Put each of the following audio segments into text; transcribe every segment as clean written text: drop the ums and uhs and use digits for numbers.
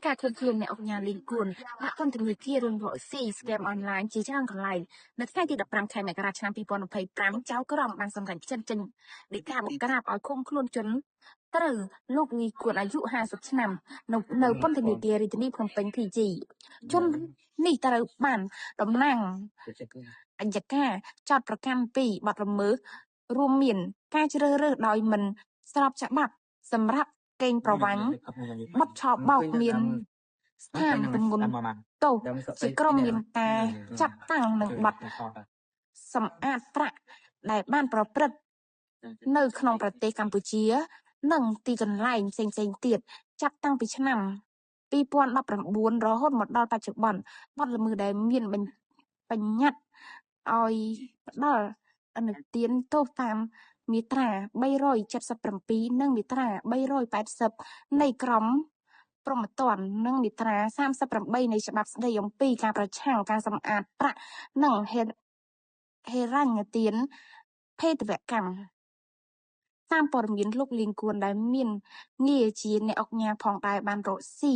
ការឃើញខ្លួនអ្នកអង្គការលីងគួនដាក់ពន្ធនាគាររឿងរកស៊ីស្កេមអនឡាញជាច្រើនកន្លែងនៅថ្ងៃទី15ខែមករាឆ្នាំ2025ចៅក្រមបានសម្រេចចេញដីកាបង្ក្រាបឲ្យឃុំខ្លួនជនត្រូវលោកលីគួនអាយុ50ឆ្នាំនៅពន្ធនាគាររាជធានីភ្នំពេញ PG ជននេះត្រូវបានតំណាងអัยការចោទប្រកាន់ពីបទល្មើសរួមមានការជ្រើសរើសដោយមិនស្របច្បាប់សម្រាប់កេងប្រវ័ញ្ចបទឆបោកមានស្ថានទម្ងន់ទោសជាក្រុមមានការចាប់តាំងនឹងបទសម្អាតប្រាក់ដែលបានប្រព្រឹត្តនៅក្នុងប្រទេសកម្ពុជានិងទីកន្លែងផ្សេងៗទៀតចាប់តាំងពីឆ្នាំ2019រហូតមកដល់បច្ចុប្បន្នបទល្មើសដែលមានបញ្ញត្តិឲ្យផ្ដល់អនុទានទោសតាមមាត្រា377និងមាត្រា380នៃក្រមព្រហ្មទណ្ឌនិងមាត្រា38នៃច្បាប់ស្តីអំពីការប្រឆាំងការសម្អាតប្រាក់និងហិរញ្ញទានភេទវកម្មតាមព័ត៌មានលោកលីងគួនដែលមានងារជាអ្នកអង្គការផងដែរបានរកស៊ី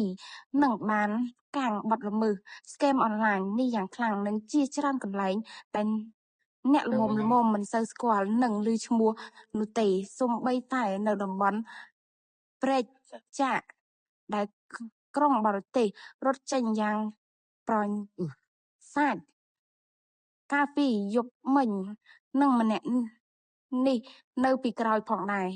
និងបានកាងបទល្មើសស្កេមអនឡាញនេះយ៉ាងខ្លាំងនិងជាច្រើនកន្លែងតែអ្នកល្មមមិនសូវស្គាល់និងឮឈ្មោះនោះទេសូម្បីតែនៅតំបន់ព្រែកចាកដែលក្រុងបរទេសរត់ចេញយ៉ាងប្រសាចកាលពីយប់មិញនឹងម្នាក់នេះនៅពីក្រោយផងដែរ